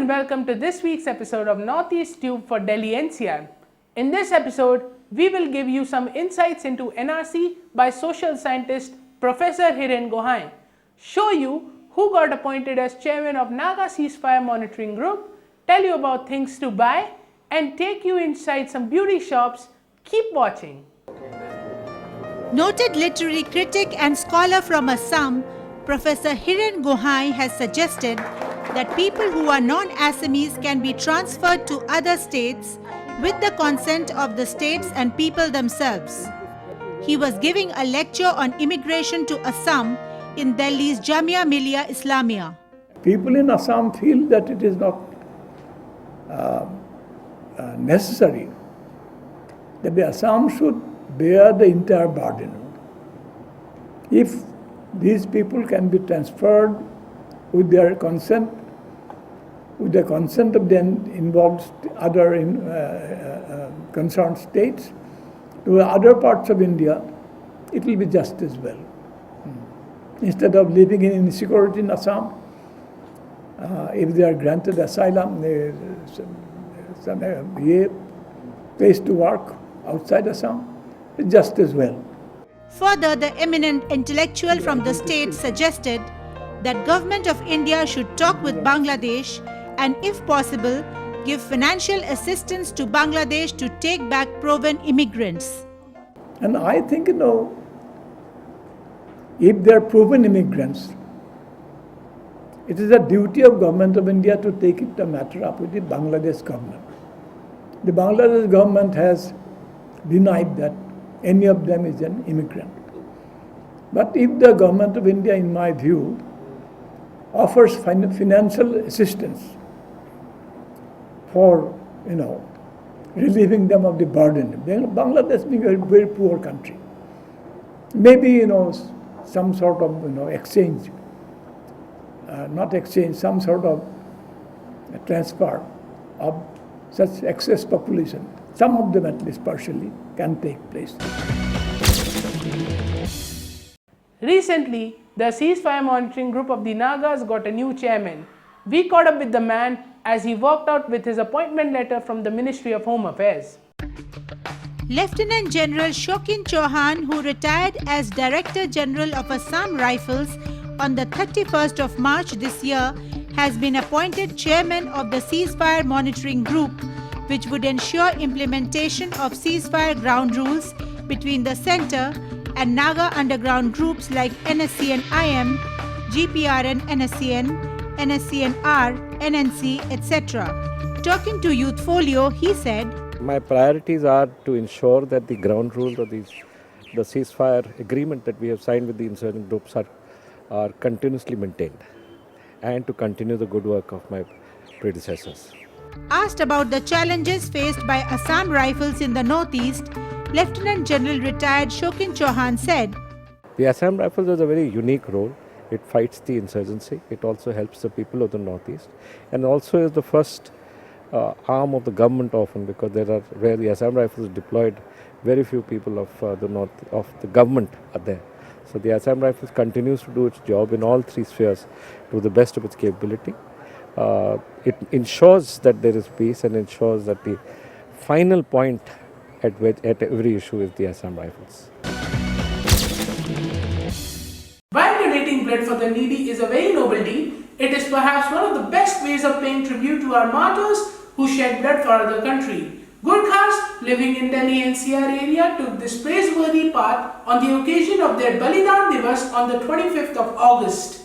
and welcome to this week's episode of Northeast Tube for Delhi NCR. In this episode, we will give you some insights into NRC by social scientist Professor Hiren Gohain, show you who got appointed as chairman of Naga Ceasefire Monitoring Group, tell you about things to buy, and take you inside some beauty shops. Keep watching. Noted literary critic and scholar from Assam, Professor Hiren Gohain has suggested that people who are non-Assamese can be transferred to other states with the consent of the states and people themselves. He was giving a lecture on immigration to Assam in Delhi's Jamia Millia Islamia. People in Assam feel that it is not necessary that the Assam should bear the entire burden. If these people can be transferred with their consent, of the involved other concerned states to other parts of India, it will be just as well. Instead of living in insecurity in Assam, if they are granted asylum, some place to work outside Assam, just as well. Further, the eminent intellectual from the state suggested that Government of India should talk with Bangladesh and, if possible, give financial assistance to Bangladesh to take back proven immigrants. And I think, if they are proven immigrants, it is a duty of Government of India to take the matter up with the Bangladesh government. The Bangladesh government has denied that any of them is an immigrant. But if the Government of India, in my view, offers financial assistance for, relieving them of the burden, Bangladesh being a very poor country, maybe, some sort of, exchange, some sort of transfer of such excess population, some of them at least partially, can take place. Recently, the Ceasefire Monitoring Group of the Nagas got a new chairman. We caught up with the man as he walked out with his appointment letter from the Ministry of Home Affairs. Lieutenant General Shokin Chauhan, who retired as Director General of Assam Rifles on the 31st of March this year, has been appointed chairman of the Ceasefire Monitoring Group, which would ensure implementation of ceasefire ground rules between the centre and Naga underground groups like NSCN-IM, GPRN-NSCN, NSCN-R, NNC, etc. Talking to Youthfolio, he said, my priorities are to ensure that the ground rules of the ceasefire agreement that we have signed with the insurgent groups are continuously maintained, and to continue the good work of my predecessors. Asked about the challenges faced by Assam Rifles in the Northeast, Lieutenant General retired Shokin Chauhan said, the Assam Rifles has a very unique role. It fights the insurgency. It also helps the people of the Northeast, and also is the first arm of the government often, because where the Assam Rifles is deployed, very few people of the government are there. So the Assam Rifles continues to do its job in all three spheres to the best of its capability. It ensures that there is peace and ensures that the final point at every issue is the Assam Rifles. While donating blood for the needy is a very noble deed, it is perhaps one of the best ways of paying tribute to our martyrs who shed blood for our country. Gurkhas living in Delhi NCR area took this praiseworthy part on the occasion of their Balidan Divas on the 25th of August.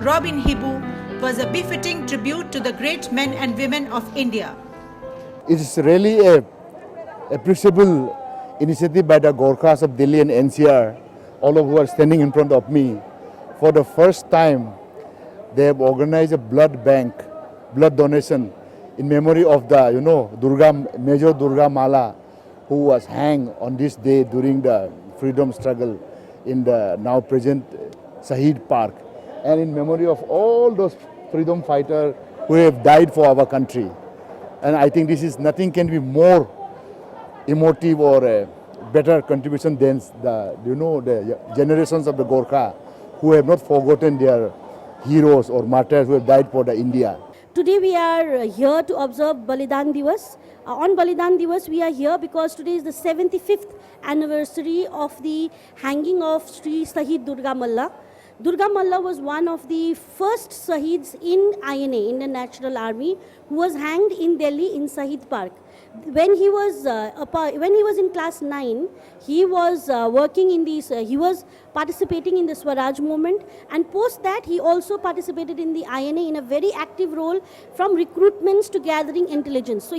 Robin Hibu was a befitting tribute to the great men and women of India. It is really a appreciable initiative by the Gorkhas of Delhi and NCR, all of who are standing in front of me. For the first time, they have organized a blood bank, blood donation in memory of the, Major Durga Mala, who was hanged on this day during the freedom struggle in the now present Shahid Park, and in memory of all those freedom fighters who have died for our country. And I think this is nothing can be more emotive or a better contribution than the generations of the Gorkha who have not forgotten their heroes or martyrs who have died for the India. Today we are here to observe Balidan Divas. On Balidan Divas we are here because today is the 75th anniversary of the hanging of Sri Shahid Durga Malla. Durga Malla was one of the first Shahids in INA, Indian National Army, who was hanged in Delhi in Shahid Park. When he was in class 9, he was working in these. He was participating in the Swaraj movement, and post that he also participated in the INA in a very active role, from recruitments to gathering intelligence. So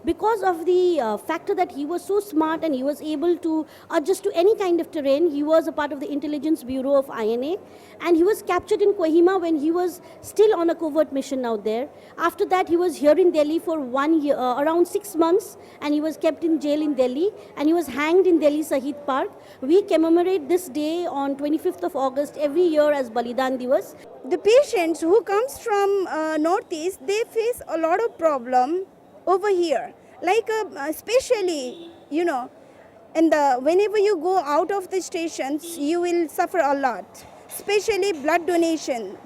because of the factor that he was so smart and he was able to adjust to any kind of terrain, he was a part of the intelligence bureau of INA, and he was captured in Kohima when he was still on a covert mission out there. After that, he was here in Delhi for 1 year, around 6 months, and he was kept in jail in Delhi, and he was hanged in Delhi Shahid Park. We commemorate this day on 25th of August every year as Balidan Divas. The patients who comes from Northeast, they face a lot of problem over here. Like especially, and whenever you go out of the stations, you will suffer a lot. Especially blood donation.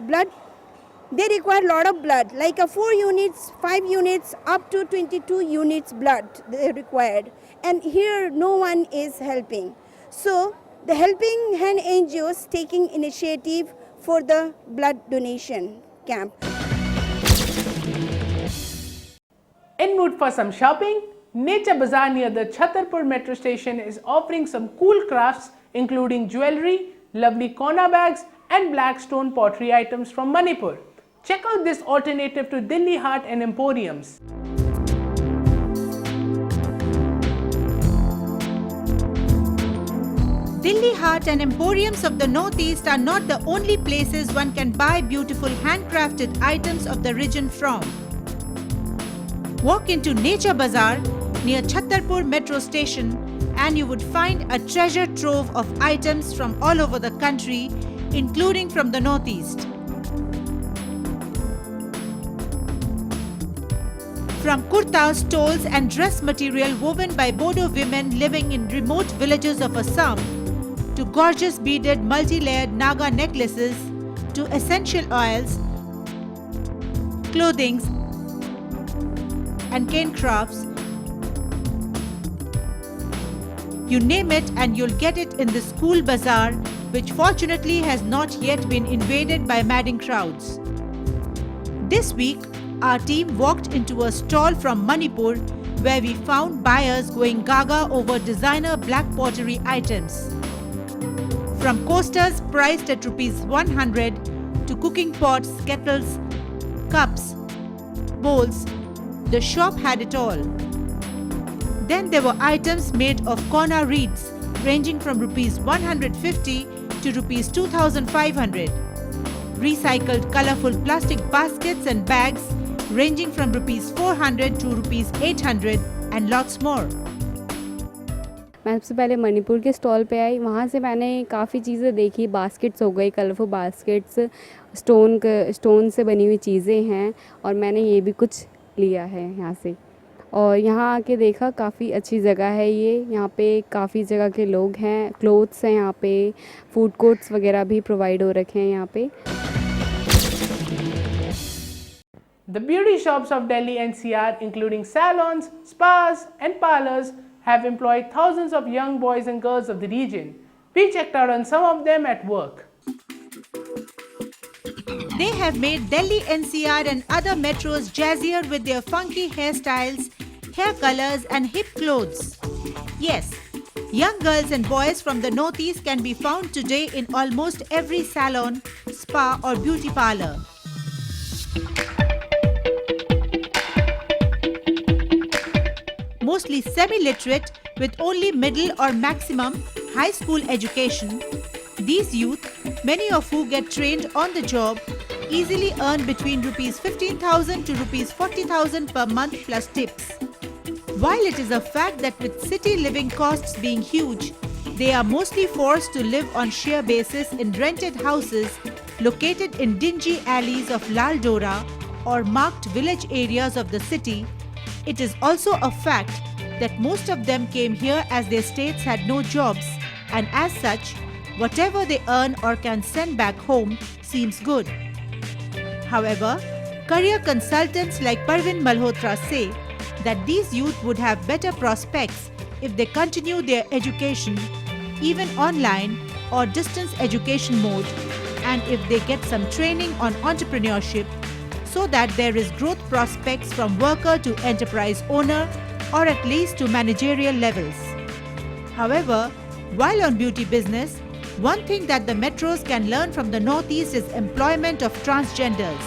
They require a lot of blood, like 4 units, 5 units, up to 22 units blood they required. And here no one is helping. So the Helping Hand NGOs taking initiative for the blood donation camp. In mood for some shopping? Nature Bazaar near the Chhatarpur metro station is offering some cool crafts including jewelry, lovely kona bags and black stone pottery items from Manipur. Check out this alternative to Delhi Haat and Emporiums. Delhi Haat and Emporiums of the Northeast are not the only places one can buy beautiful handcrafted items of the region from. Walk into Nature Bazaar near Chhatarpur metro station and you would find a treasure trove of items from all over the country, including from the Northeast. From kurtas, stoles and dress material woven by Bodo women living in remote villages of Assam, to gorgeous beaded multi-layered Naga necklaces, to essential oils, clothing and cane crafts. You name it and you'll get it in this cool bazaar, which fortunately has not yet been invaded by madding crowds. This week, our team walked into a stall from Manipur where we found buyers going gaga over designer black pottery items. From coasters priced at ₹100 to cooking pots, kettles, cups, bowls, the shop had it all. Then there were items made of kona reeds ranging from ₹150 to ₹2,500. Recycled colorful plastic baskets and bags ranging from ₹400 to ₹800 and lots more. मैं सबसे पहले मणिपुर के stall पे आई, वहाँ से मैंने काफ़ी चीज़ें देखी। बास्केट्स हो गई, कलरफुल बास्केट्स, स्टोन से बनी हुई चीज़ें हैं और मैंने ये भी कुछ लिया है यहाँ से। और यहाँ आके देखा काफ़ी अच्छी जगह है ये, यहाँ पे काफ़ी जगह के लोग हैं, क्लोथ्स हैं यहाँ पे, फूड कोर्ट्स वगैरह भी प्रोवाइड हो रखे हैं यहाँ पे। The beauty shops of Delhi NCR, including salons, spas and parlors, have employed thousands of young boys and girls of the region. We checked out on some of them at work. They have made Delhi NCR and other metros jazzier with their funky hairstyles, hair colors and hip clothes. Yes, Young girls and boys from the Northeast can be found today in almost every salon, spa or beauty parlor. Mostly semi-literate with only middle or maximum high school education, these youth, many of who get trained on the job, easily earn between Rs 15,000 to Rs 40,000 per month plus tips. While it is a fact that with city living costs being huge, they are mostly forced to live on sheer basis in rented houses located in dingy alleys of Lal Dora or marked village areas of the city, it is also a fact that most of them came here as their states had no jobs, and as such, whatever they earn or can send back home seems good. However, career consultants like Parvin Malhotra say that these youth would have better prospects if they continue their education, even online or distance education mode, and if they get some training on entrepreneurship so that there is growth prospects from worker to enterprise owner or at least to managerial levels. However, while on beauty business, one thing that the metros can learn from the Northeast is employment of transgenders.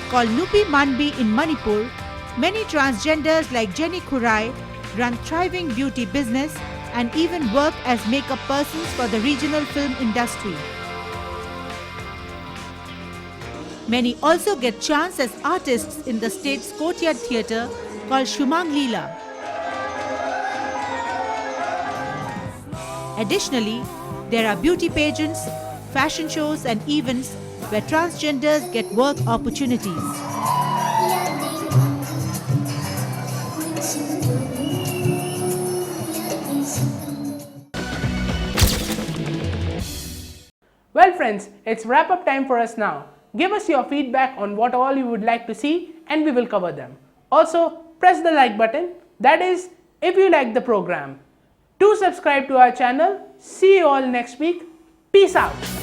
Called Nupi Manbi in Manipur, many transgenders like Jenny Kurai run thriving beauty business and even work as makeup persons for the regional film industry. Many also get chance as artists in the state's courtyard theatre called Shumang Leela. Additionally, there are beauty pageants, fashion shows and events where transgenders get work opportunities. Well friends, it's wrap up time for us now. Give us your feedback on what all you would like to see and we will cover them. Also, press the like button, that is, if you like the program. Do subscribe to our channel. See you all next week. Peace out.